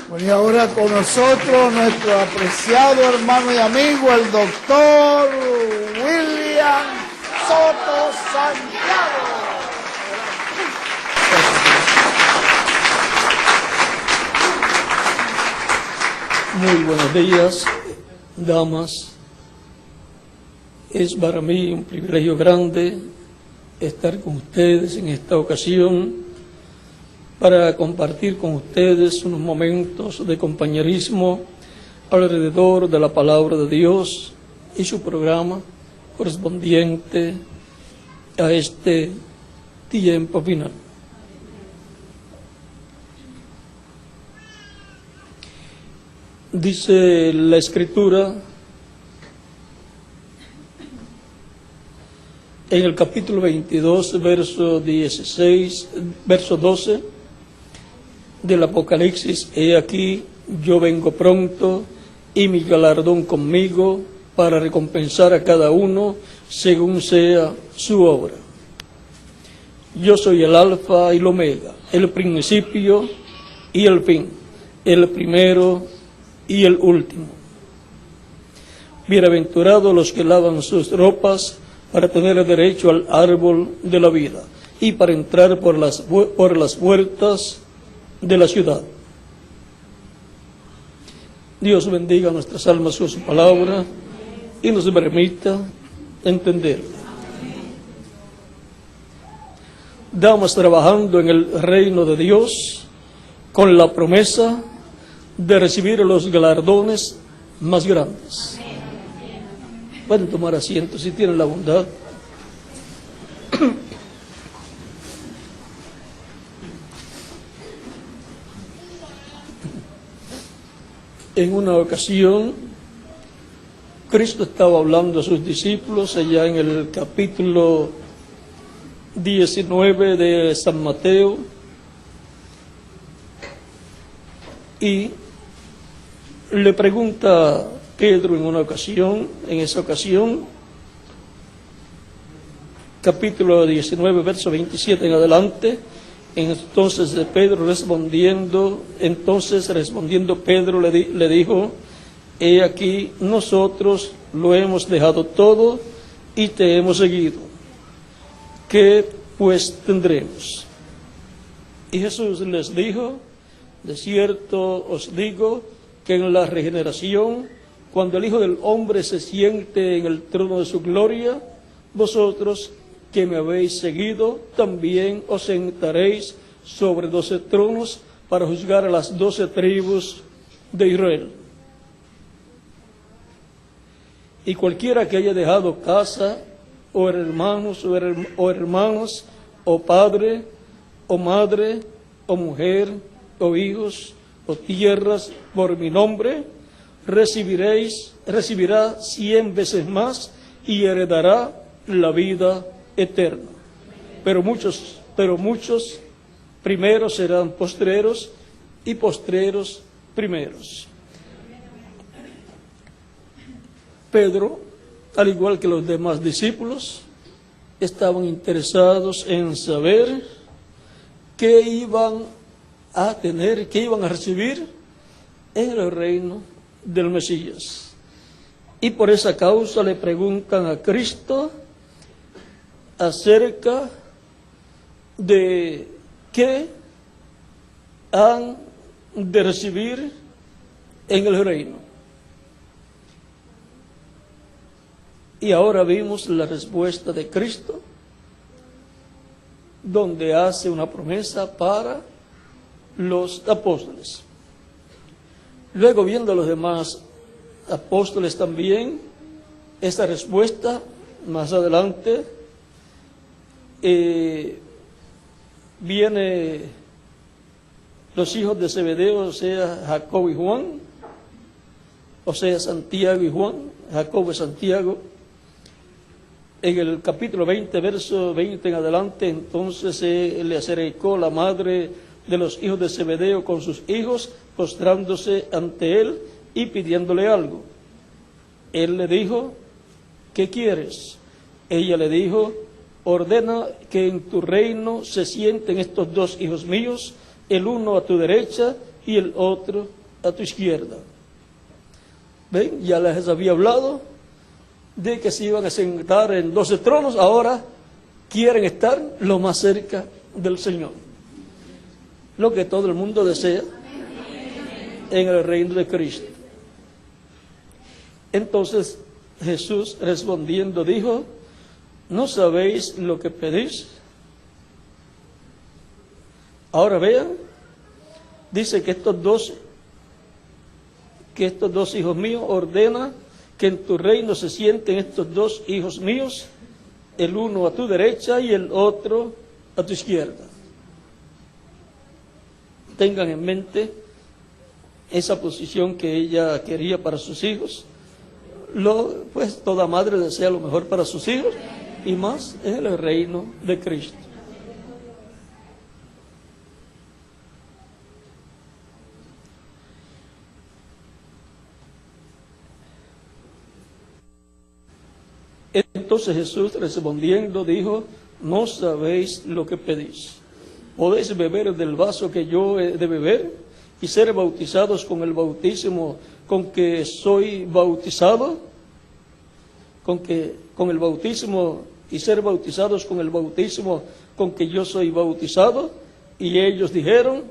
Bueno, y ahora con nosotros nuestro apreciado hermano y amigo, el doctor William Soto Santiago. Muy buenos días, damas. Es para mí un privilegio grande estar con ustedes en esta ocasión para compartir con ustedes unos momentos de compañerismo alrededor de la palabra de Dios y su programa correspondiente a este tiempo final. Dice la Escritura en el capítulo 22, verso 12 del Apocalipsis: he aquí, yo vengo pronto, y mi galardón conmigo, para recompensar a cada uno según sea su obra. Yo soy el Alfa y el Omega, el principio y el fin, el primero y el último. Bienaventurados los que lavan sus ropas para tener derecho al árbol de la vida y para entrar por las puertas de la ciudad. Dios bendiga nuestras almas con su palabra y nos permita entenderla. Damas trabajando en el reino de Dios con la promesa de recibir los galardones más grandes. Pueden tomar asiento si tienen la bondad. En una ocasión, Cristo estaba hablando a sus discípulos allá en el capítulo 19 de San Mateo, y le pregunta a Pedro en esa ocasión, capítulo 19, verso 27 en adelante. Entonces respondiendo Pedro le dijo: he aquí, nosotros lo hemos dejado todo y te hemos seguido. ¿Qué pues tendremos? Y Jesús les dijo: de cierto os digo que en la regeneración, cuando el Hijo del Hombre se siente en el trono de su gloria, vosotros que me habéis seguido, también os sentaréis sobre 12 tronos para juzgar a las 12 tribus de Israel. Y cualquiera que haya dejado casa, o hermanos, o padre, o madre, o mujer, o hijos, o tierras, por mi nombre, recibirá 100 veces más y heredará la vida eterna. Pero muchos primeros serán postreros, y postreros primeros. Pedro, al igual que los demás discípulos, estaban interesados en saber qué iban a tener, qué iban a recibir en el reino del Mesías. Y por esa causa le preguntan a Cristo acerca de qué han de recibir en el reino. Y ahora vimos la respuesta de Cristo, donde hace una promesa para los apóstoles. Luego, viendo a los demás apóstoles también, esta respuesta más adelante, viene los hijos de Zebedeo, o sea, Jacobo y Juan, o sea, Santiago y Juan, Jacobo y Santiago. En el capítulo 20, verso 20 en adelante, entonces le acercó la madre de los hijos de Zebedeo con sus hijos, postrándose ante él y pidiéndole algo. Él le dijo: ¿qué quieres? Ella le dijo: ordena que en tu reino se sienten estos 2 hijos míos, el uno a tu derecha y el otro a tu izquierda. ¿Ven? Ya les había hablado de que se iban a sentar en 12 tronos, ahora quieren estar lo más cerca del Señor. Lo que todo el mundo desea en el reino de Cristo. Entonces Jesús respondiendo dijo: ¿no sabéis lo que pedís? Ahora vean, dice que estos dos hijos míos ordena que en tu reino se sienten estos dos hijos míos, el uno a tu derecha y el otro a tu izquierda. Tengan en mente esa posición que ella quería para sus hijos. Pues toda madre desea lo mejor para sus hijos, y más en el reino de Cristo. Entonces Jesús respondiendo dijo: no sabéis lo que pedís. ¿Podéis beber del vaso que yo he de beber y ser bautizados con el bautismo con que soy bautizado? Con el bautismo y ser bautizados con el bautismo con que yo soy bautizado. Y ellos dijeron: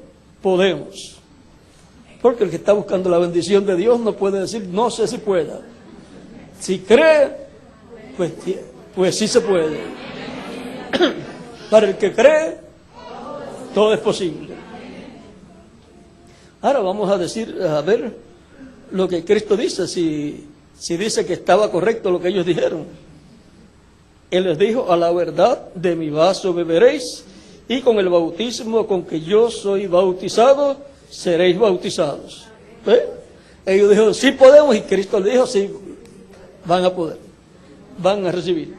podemos. Porque el que está buscando la bendición de Dios no puede decir no sé si pueda. Si cree, pues sí se puede. Para el que cree, todo es posible. Ahora vamos a ver lo que Cristo dice, si dice que estaba correcto lo que ellos dijeron. Él les dijo: a la verdad de mi vaso beberéis, y con el bautismo con que yo soy bautizado, seréis bautizados. Ellos dijeron: sí podemos, y Cristo les dijo: sí, van a poder, van a recibir.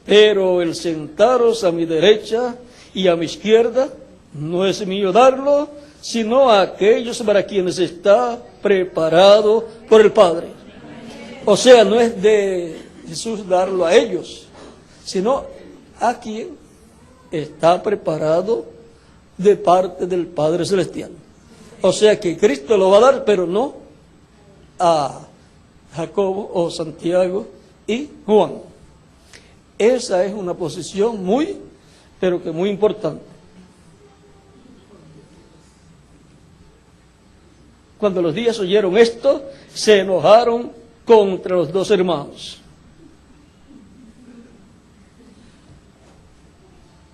Pero el sentaros a mi derecha y a mi izquierda no es mío darlo, sino a aquellos para quienes está preparado por el Padre. O sea, no es de Jesús darlo a ellos, sino a quien está preparado de parte del Padre Celestial. O sea que Cristo lo va a dar, pero no a Jacobo o Santiago y Juan. Esa es una posición pero que muy importante. Cuando los días oyeron esto, se enojaron contra los dos hermanos.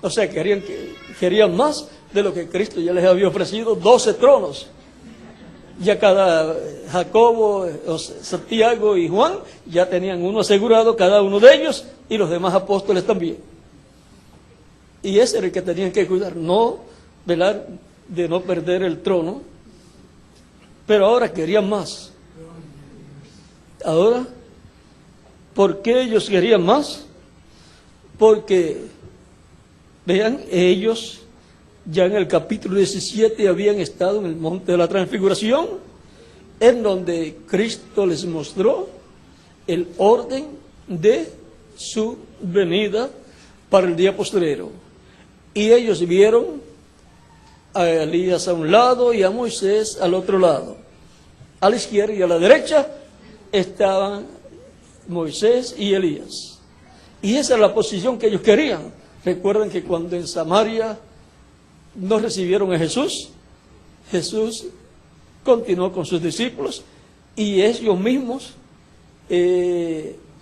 O sea, querían más de lo que Cristo ya les había ofrecido, 12 tronos. Ya cada Jacobo, Santiago y Juan ya tenían uno asegurado, cada uno de ellos, y los demás apóstoles también. Y ese era el que tenían que cuidar, velar de no perder el trono. Pero ahora querían más. Ahora, ¿por qué ellos querían más? Porque, vean, ellos ya en el capítulo 17 habían estado en el monte de la transfiguración, en donde Cristo les mostró el orden de su venida para el día postrero. Y ellos vieron a Elías a un lado y a Moisés al otro lado. A la izquierda y a la derecha estaban Moisés y Elías. Y esa es la posición que ellos querían. Recuerden que cuando en Samaria no recibieron a Jesús, Jesús continuó con sus discípulos, y ellos mismos,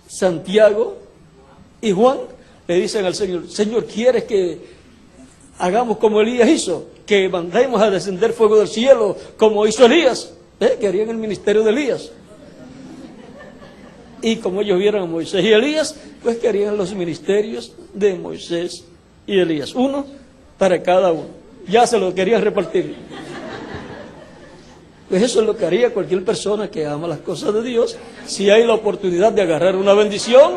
Santiago y Juan, le dicen al Señor: Señor, ¿quieres que hagamos como Elías hizo? Que mandemos a descender fuego del cielo como hizo Elías. Querían el ministerio de Elías. Y como ellos vieron a Moisés y Elías, pues querían los ministerios de Moisés y Elías, uno para cada uno. Ya se lo querían repartir. Pues eso es lo que haría cualquier persona que ama las cosas de Dios. Si hay la oportunidad de agarrar una bendición,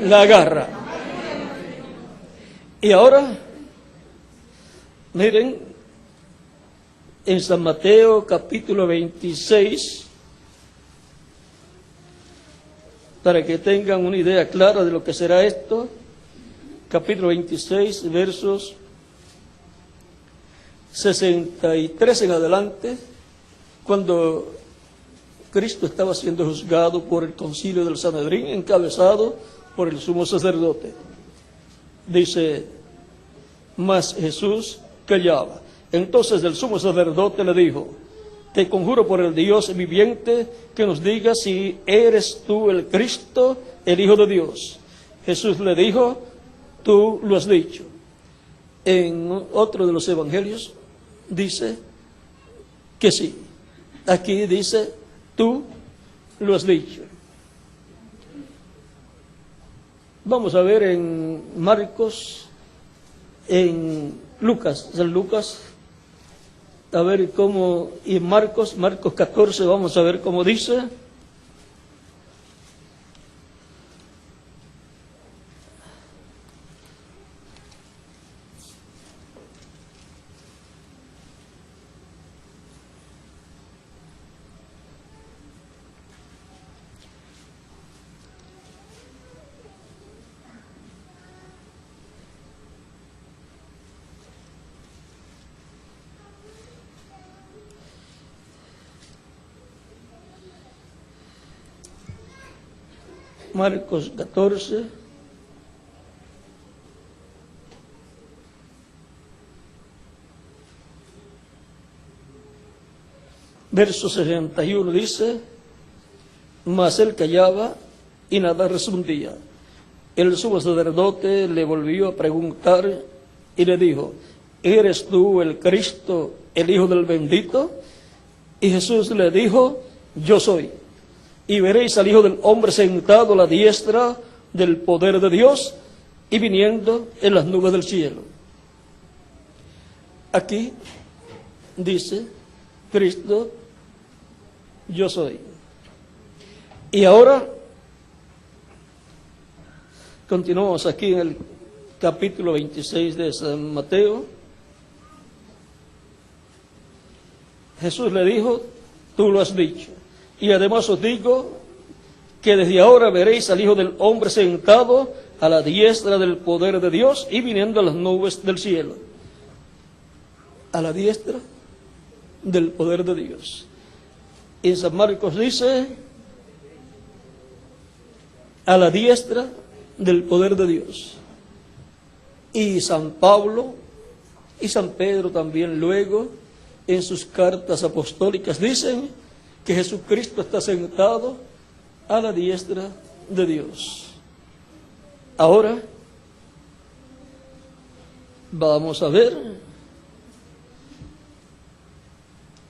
la agarra. Y ahora, miren, en San Mateo capítulo 26, para que tengan una idea clara de lo que será esto, capítulo 26, versos 63 en adelante, cuando Cristo estaba siendo juzgado por el concilio del Sanedrín, encabezado por el sumo sacerdote. Dice, mas Jesús callaba. Entonces el sumo sacerdote le dijo, te conjuro por el Dios viviente que nos digas si eres tú el Cristo, el Hijo de Dios. Jesús le dijo, tú lo has dicho. En otro de los evangelios dice que sí. Aquí dice, tú lo has dicho. Vamos a ver en Marcos, en Lucas, a ver cómo, y en Marcos 14, vamos a ver cómo dice. Marcos 14, verso 61 dice, mas él callaba y nada respondía. El sumo sacerdote le volvió a preguntar y le dijo, ¿eres tú el Cristo, el Hijo del Bendito? Y Jesús le dijo, yo soy. Y veréis al Hijo del Hombre sentado a la diestra del poder de Dios y viniendo en las nubes del cielo. Aquí dice Cristo, yo soy. Y ahora continuamos aquí en el capítulo 26 de San Mateo. Jesús le dijo, tú lo has dicho. Y además os digo que desde ahora veréis al Hijo del Hombre sentado a la diestra del poder de Dios y viniendo a las nubes del cielo. A la diestra del poder de Dios. Y en San Marcos dice, a la diestra del poder de Dios. Y San Pablo y San Pedro también luego en sus cartas apostólicas dicen que Jesucristo está sentado a la diestra de Dios. Ahora vamos a ver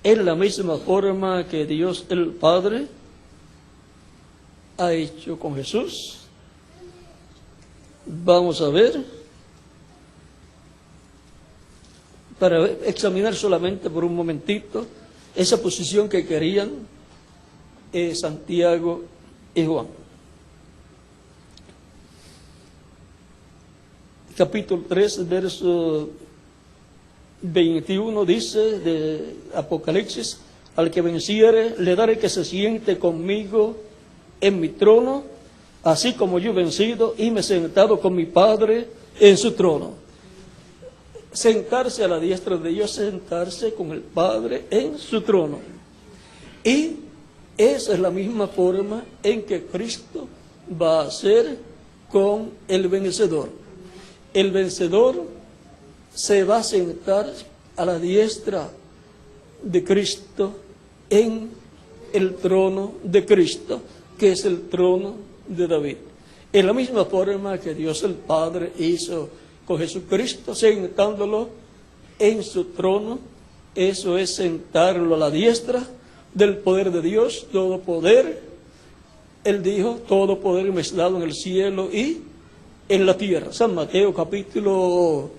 en la misma forma que Dios el Padre ha hecho con Jesús. Vamos a ver, para examinar solamente por un momentito esa posición que querían Santiago y Juan. Capítulo 3, verso 21 dice de Apocalipsis, al que venciere le daré que se siente conmigo en mi trono, así como yo he vencido y me he sentado con mi Padre en su trono. Sentarse a la diestra de Dios, sentarse con el Padre en su trono. Y esa es la misma forma en que Cristo va a hacer con el vencedor. El vencedor se va a sentar a la diestra de Cristo en el trono de Cristo, que es el trono de David. En la misma forma que Dios el Padre hizo con Jesucristo, sentándolo en su trono, eso es sentarlo a la diestra del poder de Dios, todo poder. Él dijo, todo poder me es dado en el cielo y en la tierra. San Mateo capítulo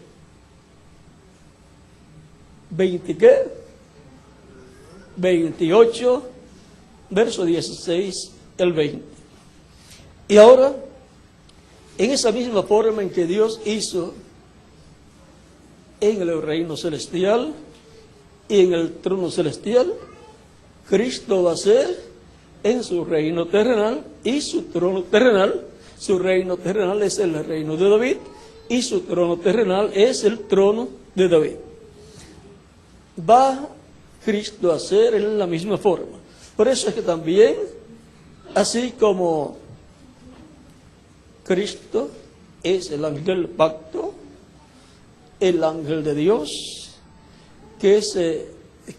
28, verso 16 al 20. Y ahora, en esa misma forma en que Dios hizo en el reino celestial y en el trono celestial, Cristo va a ser en su reino terrenal y su trono terrenal. Su reino terrenal es el reino de David y su trono terrenal es el trono de David. va Cristo a ser en la misma forma. Por eso es que también, así como Cristo es el ángel del pacto, el ángel de Dios, que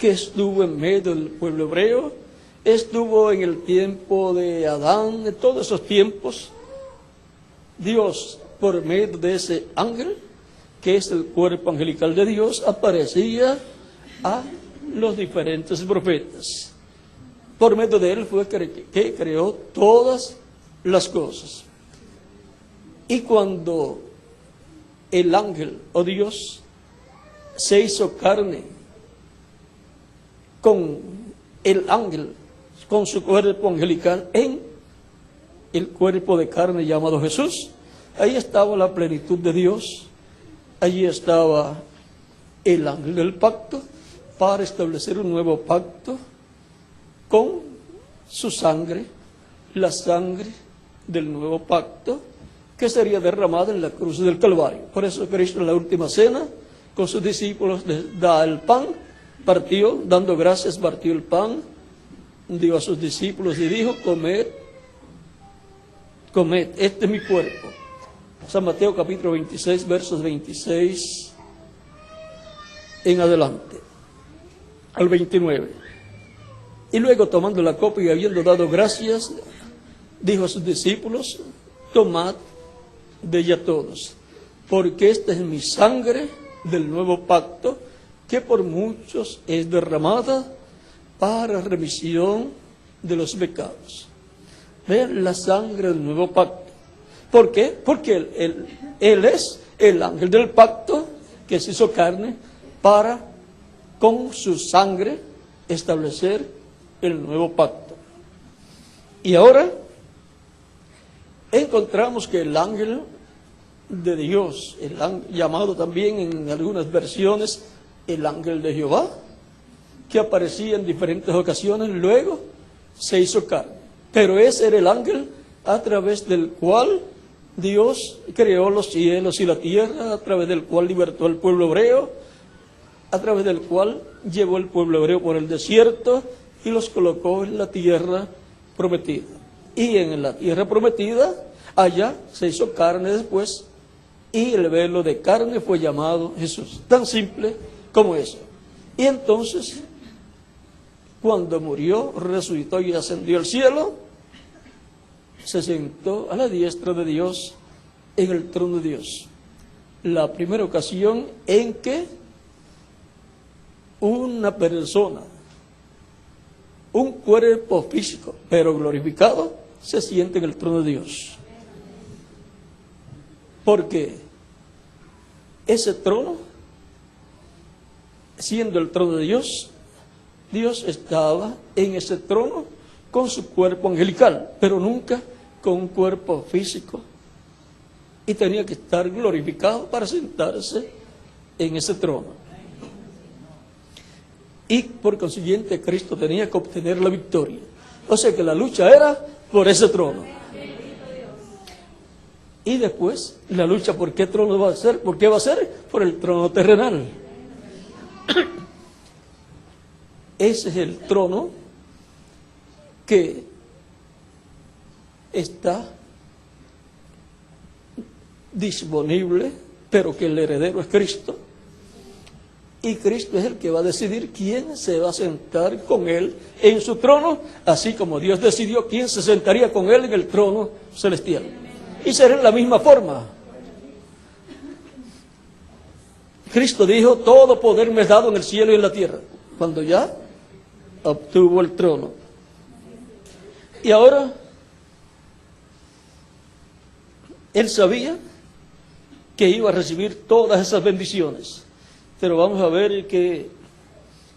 estuvo en medio del pueblo hebreo, estuvo en el tiempo de Adán, en todos esos tiempos, Dios, por medio de ese ángel, que es el cuerpo angelical de Dios, aparecía a los diferentes profetas. Por medio de él fue que creó todas las cosas. Y cuando el ángel o Dios se hizo carne con el ángel, con su cuerpo angelical en el cuerpo de carne llamado Jesús, ahí estaba la plenitud de Dios, allí estaba el ángel del pacto para establecer un nuevo pacto con su sangre, la sangre del nuevo pacto que sería derramada en la cruz del Calvario. Por eso Cristo en la última cena con sus discípulos les da el pan, partió, dando gracias, partió el pan, dio a sus discípulos y dijo: comed, comed, este es mi cuerpo. San Mateo capítulo 26, versos 26 en adelante, al 29. Y luego, tomando la copa y habiendo dado gracias, dijo a sus discípulos: tomad de ella todos, porque esta es mi sangre del nuevo pacto, que por muchos es derramada para remisión de los pecados. Vean la sangre del nuevo pacto. ¿Por qué? Porque él es el ángel del pacto que se hizo carne para, con su sangre, establecer el nuevo pacto. Y ahora encontramos que el ángel de Dios, llamado también en algunas versiones el ángel de Jehová, que aparecía en diferentes ocasiones, luego se hizo carne. Pero ese era el ángel a través del cual Dios creó los cielos y la tierra, a través del cual libertó al pueblo hebreo, a través del cual llevó el pueblo hebreo por el desierto y los colocó en la tierra prometida. Y en la tierra prometida, allá se hizo carne después, y el velo de carne fue llamado Jesús. Tan simple como eso. Y entonces, cuando murió, resucitó y ascendió al cielo, se sentó a la diestra de Dios en el trono de Dios. La primera ocasión en que una persona, un cuerpo físico, pero glorificado, se siente en el trono de Dios. Porque ese trono, siendo el trono de Dios, Dios estaba en ese trono con su cuerpo angelical, pero nunca con un cuerpo físico. Y tenía que estar glorificado para sentarse en ese trono. Y por consiguiente Cristo tenía que obtener la victoria. O sea que la lucha era por ese trono. Y después la lucha por qué trono va a ser. ¿Por qué va a ser? Por el trono terrenal. Ese es el trono que está disponible, pero que el heredero es Cristo. Y Cristo es el que va a decidir quién se va a sentar con él en su trono, así como Dios decidió quién se sentaría con él en el trono celestial. Y será en la misma forma. Cristo dijo: todo poder me es dado en el cielo y en la tierra, cuando ya obtuvo el trono. Y ahora, él sabía que iba a recibir todas esas bendiciones. Pero vamos a ver que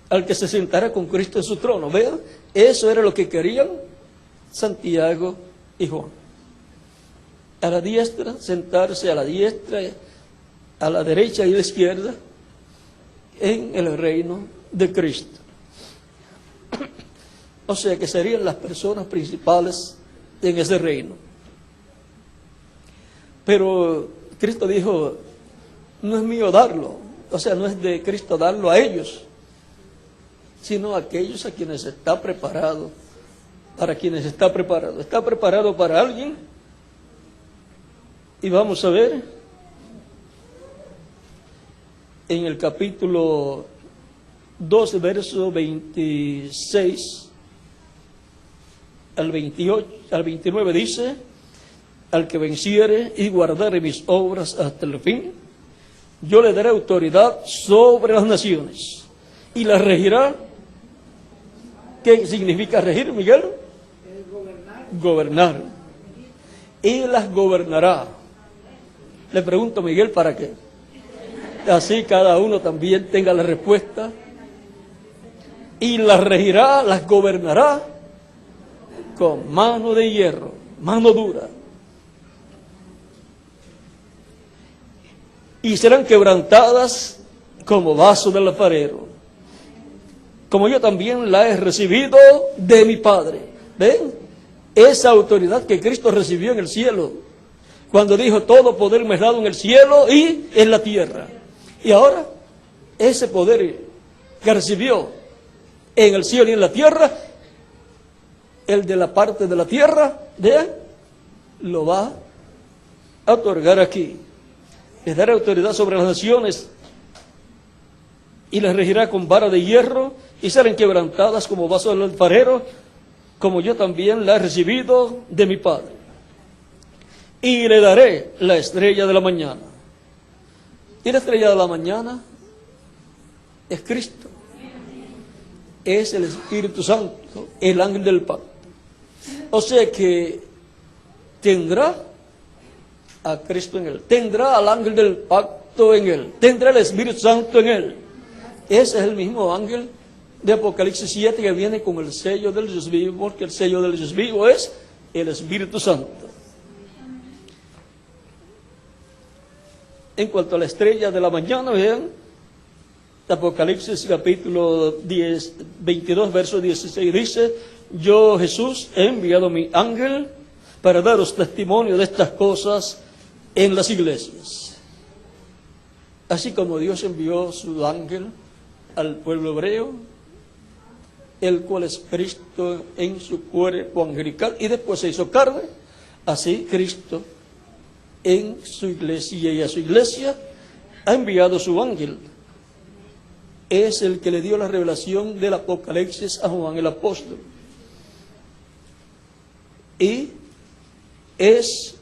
al que se sentara con Cristo en su trono, vean, eso era lo que querían Santiago y Juan. A la diestra, sentarse a la diestra, a la derecha y a la izquierda, en el reino de Cristo. O sea que serían las personas principales en ese reino. Pero Cristo dijo: no es mío darlo. O sea, no es de Cristo darlo a ellos, sino a aquellos a quienes está preparado, para quienes está preparado. ¿Está preparado para alguien? Y vamos a ver en el capítulo 12, verso 26 al 28, al 29 dice: al que venciere y guardare mis obras hasta el fin, yo le daré autoridad sobre las naciones y las regirá. ¿Qué significa regir, Miguel? Gobernar. Y las gobernará. Le pregunto, Miguel, ¿para qué? Así cada uno también tenga la respuesta. Y las regirá, las gobernará con mano de hierro, mano dura. Y serán quebrantadas como vaso del alfarero, como yo también la he recibido de mi Padre. ¿Ven? Esa autoridad que Cristo recibió en el cielo, cuando dijo: todo poder me es dado en el cielo y en la tierra. Y ahora, ese poder que recibió en el cielo y en la tierra, el de la parte de la tierra, lo va a otorgar aquí. Les dará autoridad sobre las naciones y las regirá con vara de hierro, y serán quebrantadas como vaso del alfarero, como yo también la he recibido de mi Padre. Y le daré la estrella de la mañana. Y la estrella de la mañana es Cristo, es el Espíritu Santo, el ángel del pacto. O sea que tendrá a Cristo en él, tendrá al ángel del pacto en él, tendrá el Espíritu Santo en él. Ese es el mismo ángel de Apocalipsis 7 que viene con el sello del Dios vivo, porque el sello del Dios vivo es el Espíritu Santo. En cuanto a la estrella de la mañana, vean, Apocalipsis capítulo 22, verso 16 dice: yo, Jesús, he enviado mi ángel para daros testimonio de estas cosas en las iglesias. Así como Dios envió su ángel al pueblo hebreo, el cual es Cristo en su cuerpo angelical y después se hizo carne, así Cristo en su iglesia y a su iglesia ha enviado su ángel. Es el que le dio la revelación del Apocalipsis a Juan el apóstol. Y es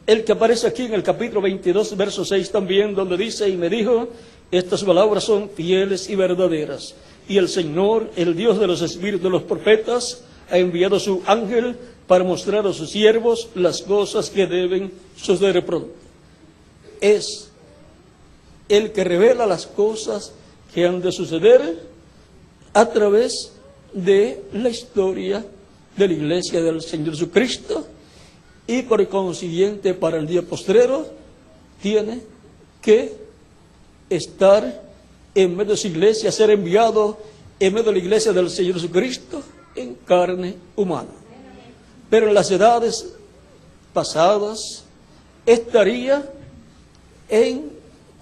el que aparece aquí en el capítulo 22, verso 6 también, donde dice: y me dijo, estas palabras son fieles y verdaderas. Y el Señor, el Dios de los espíritus de los profetas, ha enviado su ángel para mostrar a sus siervos las cosas que deben suceder pronto. Es el que revela las cosas que han de suceder a través de la historia de la iglesia del Señor Jesucristo, y por consiguiente para el día postrero tiene que estar en medio de su iglesia, ser enviado en medio de la iglesia del Señor Jesucristo en carne humana. Pero en las edades pasadas estaría en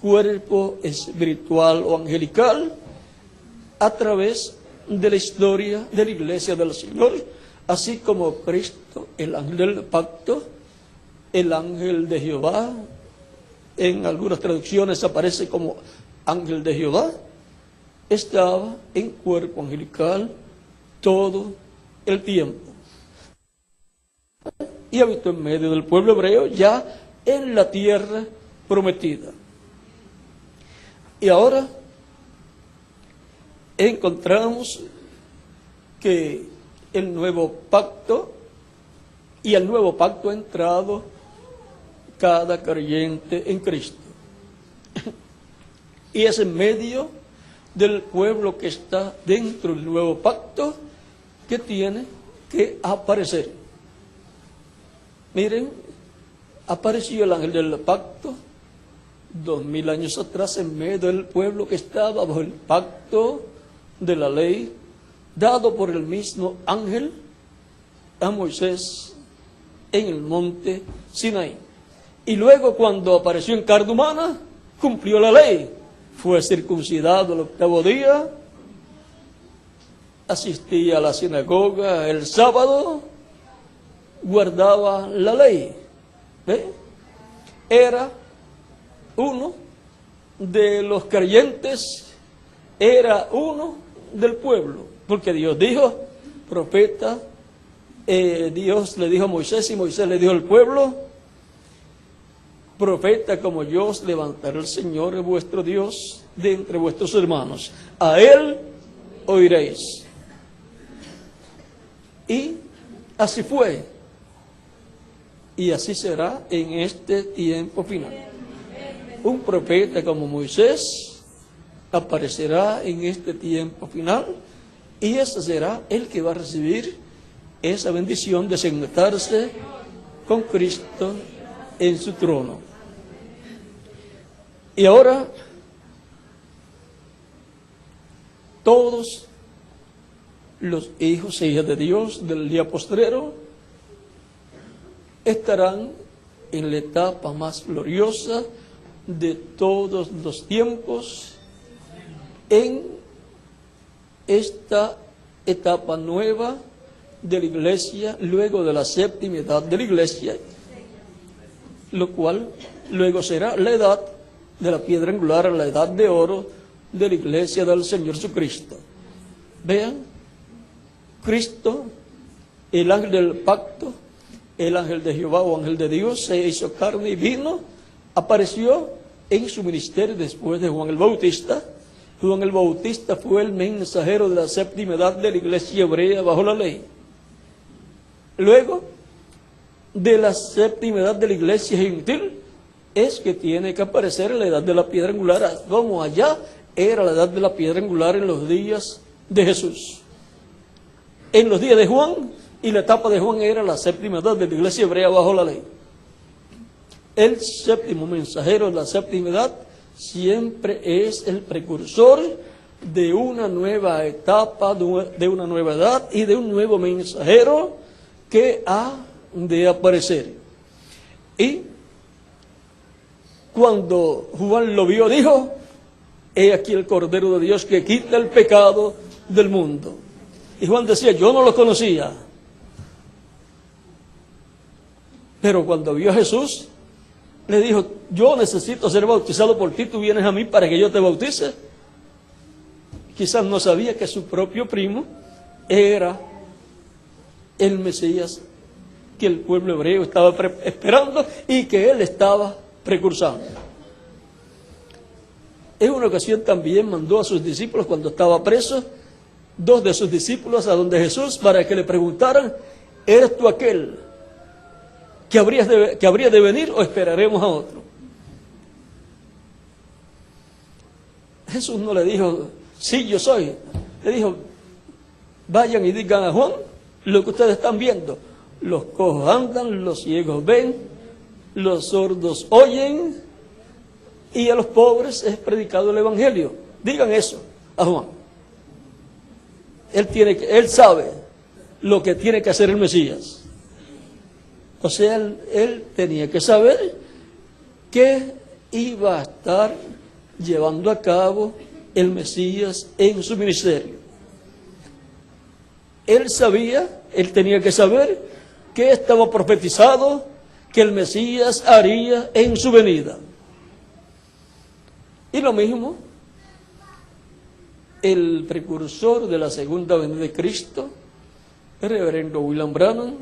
cuerpo espiritual o angelical a través de la historia de la iglesia del Señor, así como Cristo, el ángel del pacto, el ángel de Jehová, en algunas traducciones aparece como ángel de Jehová, estaba en cuerpo angelical todo el tiempo y habitó en medio del pueblo hebreo, ya en la tierra prometida. Y ahora encontramos que el nuevo pacto, y al nuevo pacto ha entrado cada creyente en Cristo. Y es en medio del pueblo que está dentro del nuevo pacto que tiene que aparecer. Miren, apareció el ángel del pacto 2000 años atrás en medio del pueblo que estaba bajo el pacto de la ley, dado por el mismo ángel a Moisés en el monte Sinaí. Y luego, cuando apareció en carne humana, cumplió la ley. Fue circuncidado el 8º día asistía a la sinagoga el sábado, guardaba la ley. ¿Ve? Era uno de los creyentes, era uno del pueblo, porque Dios dijo, profeta, Dios le dijo a Moisés y Moisés le dijo al pueblo, profeta como yo os levantará el Señor vuestro Dios de entre vuestros hermanos, a Él oiréis. Y así fue, y así será en este tiempo final. Un profeta como Moisés aparecerá en este tiempo final, y ese será el que va a recibir esa bendición de sentarse con Cristo en su trono. Y ahora, todos los hijos e hijas de Dios del día postrero estarán en la etapa más gloriosa de todos los tiempos, en esta etapa nueva de la iglesia, luego de la séptima edad de la iglesia, lo cual luego será la edad de la piedra angular, la edad de oro de la iglesia del Señor Jesucristo. Vean, Cristo, el ángel del pacto, el ángel de Jehová o ángel de Dios, se hizo carne y vino, apareció en su ministerio después de Juan el Bautista. Juan el Bautista fue el mensajero de la séptima edad de la iglesia hebrea bajo la ley. Luego de la séptima edad de la iglesia gentil es que tiene que aparecer la edad de la piedra angular, como allá era la edad de la piedra angular en los días de Jesús. En los días de Juan, y la etapa de Juan era la séptima edad de la iglesia hebrea bajo la ley. El séptimo mensajero de la séptima edad siempre es el precursor de una nueva etapa, de una nueva edad y de un nuevo mensajero que ha de aparecer. Y cuando Juan lo vio, dijo, he aquí el Cordero de Dios que quita el pecado del mundo. Y Juan decía, yo no lo conocía. Pero cuando vio a Jesús, le dijo, yo necesito ser bautizado por ti, tú vienes a mí para que yo te bautice. Quizás no sabía que su propio primo era el Mesías que el pueblo hebreo estaba esperando y que él estaba precursando. En una ocasión también mandó a sus discípulos, cuando estaba preso, 2 de sus discípulos a donde Jesús para que le preguntaran, ¿eres tú aquel que habría de venir o esperaremos a otro? Jesús no le dijo, sí, yo soy. Le dijo, vayan y digan a Juan lo que ustedes están viendo. Los cojos andan, los ciegos ven, los sordos oyen, y a los pobres es predicado el evangelio. Digan eso a Juan. Él sabe lo que tiene que hacer el Mesías. O sea, él tenía que saber que iba a estar llevando a cabo el Mesías en su ministerio. Él sabía, él tenía que saber que estaba profetizado que el Mesías haría en su venida. Y lo mismo, el precursor de la segunda venida de Cristo, el reverendo William Branham,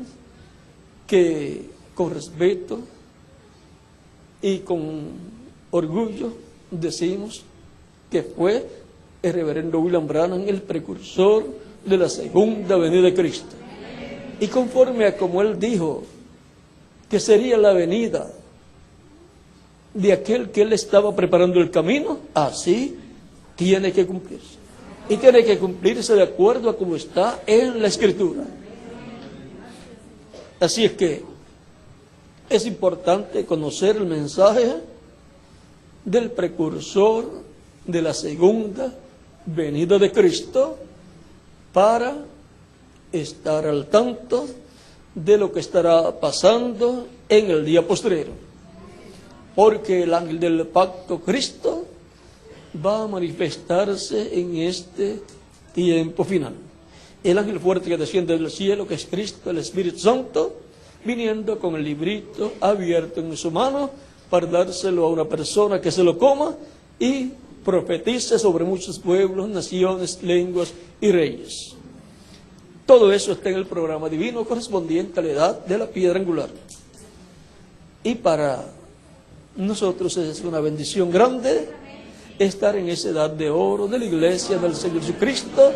que con respeto y con orgullo decimos que fue el reverendo William Branham el precursor de la segunda venida de Cristo. Y conforme a como él dijo que sería la venida de aquel que él estaba preparando el camino, así tiene que cumplirse. Y tiene que cumplirse de acuerdo a como está en la Escritura. Así es que es importante conocer el mensaje del precursor de la segunda venida de Cristo para estar al tanto de lo que estará pasando en el día postrero. Porque el ángel del pacto, Cristo, va a manifestarse en este tiempo final. el ángel fuerte que desciende del cielo, que es Cristo, el Espíritu Santo, viniendo con el librito abierto en su mano para dárselo a una persona que se lo coma y profetice sobre muchos pueblos, naciones, lenguas y reyes. Todo eso está en el programa divino correspondiente a la edad de la piedra angular. Y para nosotros es una bendición grande estar en esa edad de oro de la iglesia del Señor Jesucristo,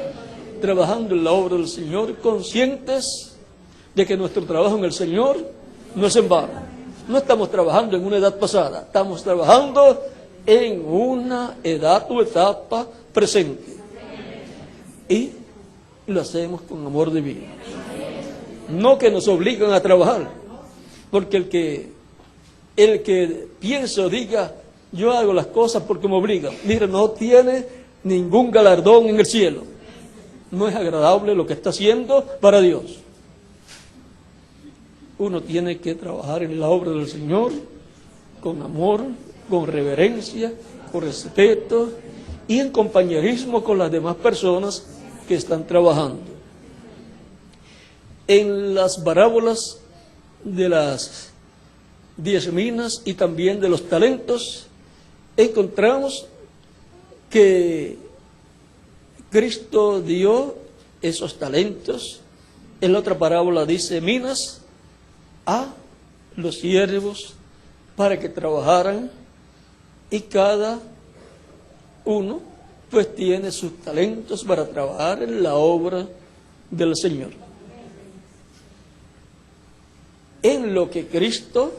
trabajando en la obra del Señor, conscientes de que nuestro trabajo en el Señor no es en vano. No estamos trabajando en una edad pasada, estamos trabajando en una edad o etapa presente. Y lo hacemos con amor divino. No que nos obligan a trabajar, porque el que piensa o diga, yo hago las cosas porque me obligan, mira, no tiene ningún galardón en el cielo. No es agradable lo que está haciendo para Dios. Uno tiene que trabajar en la obra del Señor con amor, con reverencia, con respeto y en compañerismo con las demás personas que están trabajando. En las parábolas de las 10 minas y también de los talentos, encontramos que Cristo dio esos talentos. En la otra parábola dice minas a los siervos para que trabajaran, y cada uno pues tiene sus talentos para trabajar en la obra del Señor. En lo que Cristo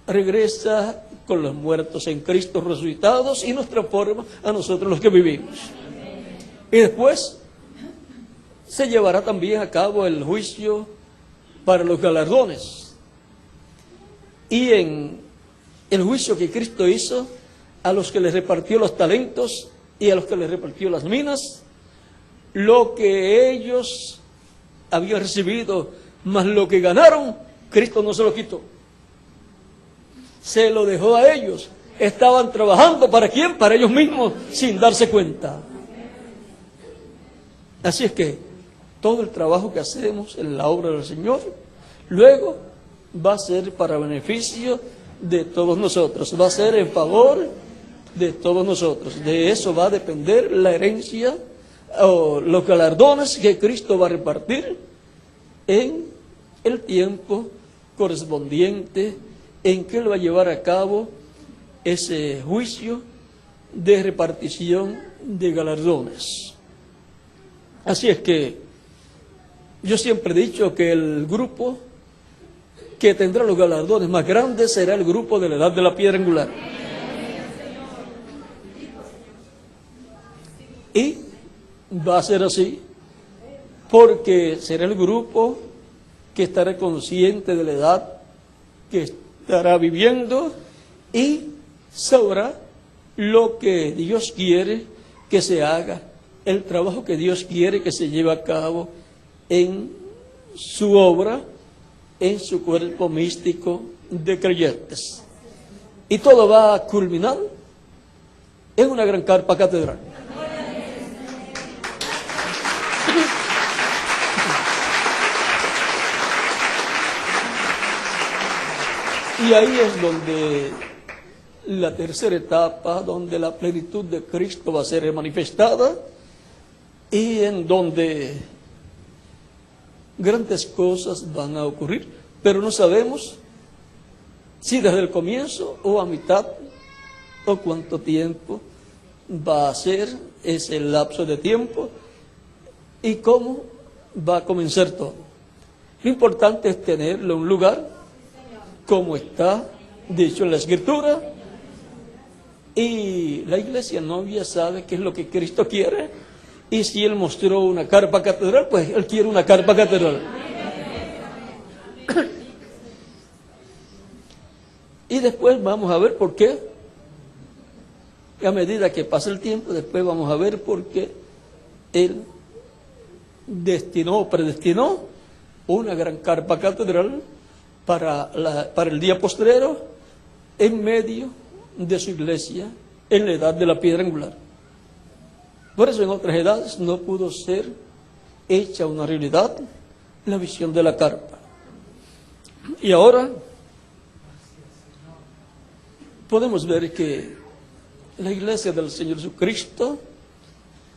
regresa con los muertos en Cristo resucitados y nos transforma a nosotros los que vivimos. Y después se llevará también a cabo el juicio para los galardones. Y en el juicio que Cristo hizo a los que les repartió los talentos y a los que les repartió las minas, lo que ellos habían recibido más lo que ganaron, Cristo no se lo quitó. Se lo dejó a ellos. Estaban trabajando ¿para quién? Para ellos mismos, sin darse cuenta. Así es que todo el trabajo que hacemos en la obra del Señor, luego va a ser para beneficio de todos nosotros, va a ser en favor de todos nosotros. De eso va a depender la herencia o los galardones que Cristo va a repartir en el tiempo correspondiente en que Él va a llevar a cabo ese juicio de repartición de galardones. Así es que yo siempre he dicho que el grupo que tendrá los galardones más grandes será el grupo de la edad de la piedra angular. Y va a ser así porque será el grupo que estará consciente de la edad que estará viviendo y sabrá lo que Dios quiere que se haga, el trabajo que Dios quiere que se lleve a cabo en su obra, en su cuerpo místico de creyentes. Y todo va a culminar en una gran carpa catedral. Y ahí es donde la tercera etapa, donde la plenitud de Cristo va a ser manifestada y en donde grandes cosas van a ocurrir, pero no sabemos si desde el comienzo o a mitad o cuánto tiempo va a ser ese lapso de tiempo y cómo va a comenzar todo. Lo importante es tenerlo en un lugar como está dicho en la Escritura, y la iglesia novia sabe qué es lo que Cristo quiere, y si Él mostró una carpa catedral, pues Él quiere una carpa catedral. Y después vamos a ver por qué, a medida que pasa el tiempo, después vamos a ver por qué Él predestinó una gran carpa catedral para el día postrero, en medio de su iglesia, en la edad de la piedra angular. Por eso en otras edades no pudo ser hecha una realidad la visión de la carpa. Y ahora podemos ver que la iglesia del Señor Jesucristo,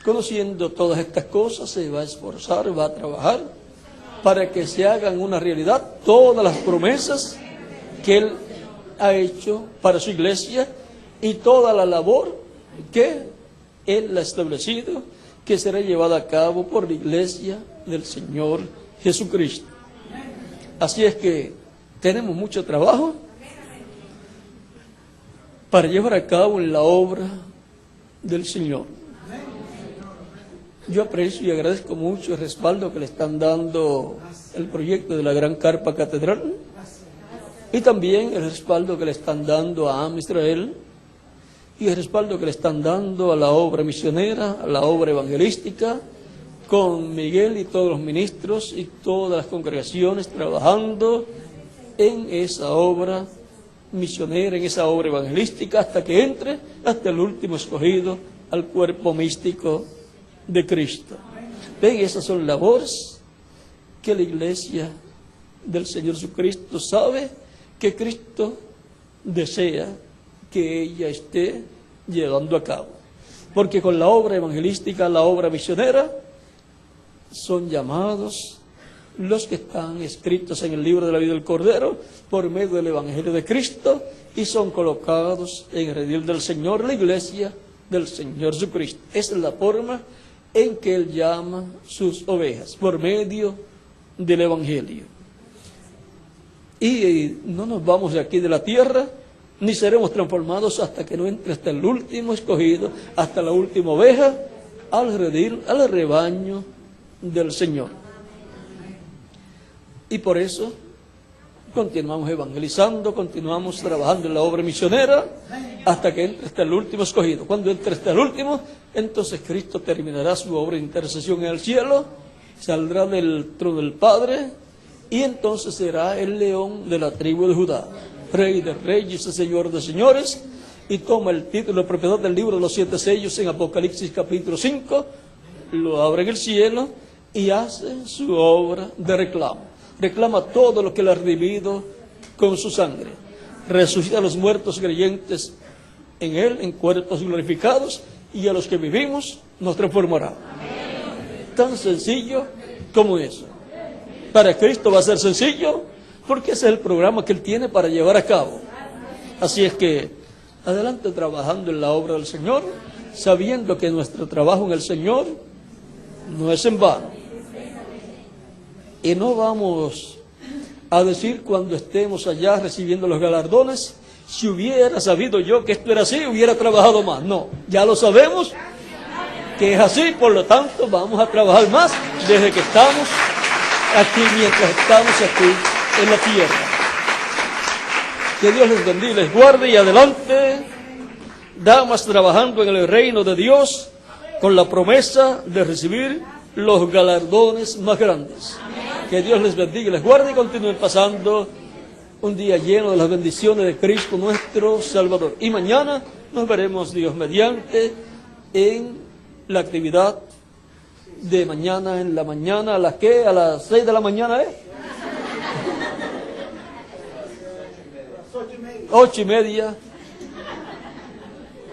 conociendo todas estas cosas, se va a esforzar, va a trabajar para que se hagan una realidad todas las promesas que Él ha hecho para su iglesia y toda la labor que Él ha establecido, que será llevada a cabo por la iglesia del Señor Jesucristo. Así es que tenemos mucho trabajo para llevar a cabo la obra del Señor. Yo aprecio y agradezco mucho el respaldo que le están dando el proyecto de la Gran Carpa Catedral y también el respaldo que le están dando a Am Israel y el respaldo que le están dando a la obra misionera, a la obra evangelística, con Miguel y todos los ministros y todas las congregaciones trabajando en esa obra misionera, en esa obra evangelística, hasta que entre hasta el último escogido al cuerpo místico de Cristo. Ven, esas son labores que la iglesia del Señor Jesucristo sabe que Cristo desea que ella esté llevando a cabo. Porque con la obra evangelística, la obra misionera, son llamados los que están escritos en el libro de la vida del Cordero por medio del Evangelio de Cristo y son colocados en el redil del Señor, la iglesia del Señor Jesucristo. Esa es la forma en que Él llama sus ovejas, por medio del Evangelio. Y no nos vamos de aquí de la tierra, ni seremos transformados hasta que no entre hasta el último escogido, hasta la última oveja, al redil, al rebaño del Señor. Y por eso continuamos evangelizando, continuamos trabajando en la obra misionera hasta que entre hasta el último escogido. Cuando entre hasta el último, entonces Cristo terminará su obra de intercesión en el cielo, saldrá del trono del Padre y entonces será el león de la tribu de Judá, Rey de reyes y Señor de señores, y toma el título de propiedad del libro de los 7 sellos en Apocalipsis capítulo 5, lo abre en el cielo y hace su obra de reclamo. Reclama todo lo que Él ha redimido con su sangre. Resucita a los muertos creyentes en Él, en cuerpos glorificados, y a los que vivimos nos transformará. Tan sencillo como eso. Para Cristo va a ser sencillo, porque ese es el programa que Él tiene para llevar a cabo. Así es que, adelante trabajando en la obra del Señor, sabiendo que nuestro trabajo en el Señor no es en vano. Y no vamos a decir cuando estemos allá recibiendo los galardones, si hubiera sabido yo que esto era así, hubiera trabajado más. No, ya lo sabemos que es así, por lo tanto vamos a trabajar más desde que estamos aquí, mientras estamos aquí en la tierra. Que Dios les bendiga y les guarde y adelante, damas trabajando en el reino de Dios con la promesa de recibir los galardones más grandes. Que Dios les bendiga y les guarde y continúen pasando un día lleno de las bendiciones de Cristo nuestro Salvador. Y mañana nos veremos, Dios mediante, en la actividad de mañana en la mañana. ¿A las qué? ¿A las 6 de la mañana? 8:30.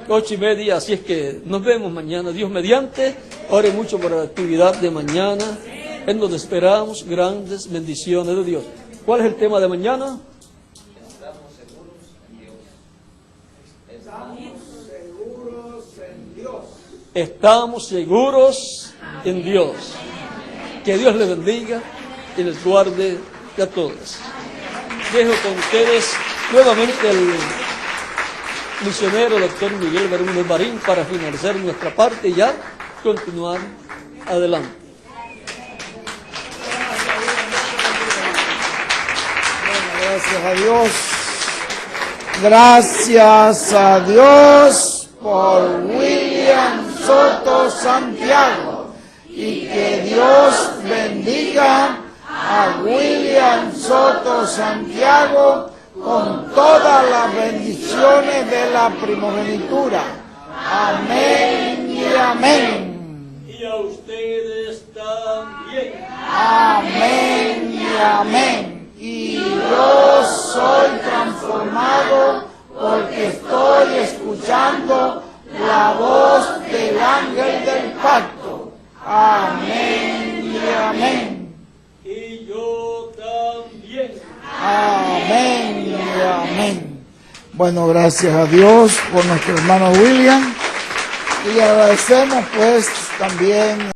8:30, así es que nos vemos mañana, Dios mediante. Ore mucho por la actividad de mañana, en donde esperamos grandes bendiciones de Dios. ¿Cuál es el tema de mañana? Estamos seguros en Dios. Que Dios les bendiga y les guarde a todos. Dejo con ustedes nuevamente el misionero doctor Miguel Bermúdez Marín para finalizar nuestra parte y ya continuar adelante. Gracias a Dios. Gracias a Dios por William Soto Santiago. Y que Dios bendiga a William Soto Santiago con todas las bendiciones de la primogenitura. Amén y amén. Y a ustedes también. Amén y amén. Y yo soy transformado porque estoy escuchando la voz del ángel del pacto. Amén y amén. Y yo también. Amén y amén. Bueno, gracias a Dios por nuestro hermano William. Y agradecemos pues también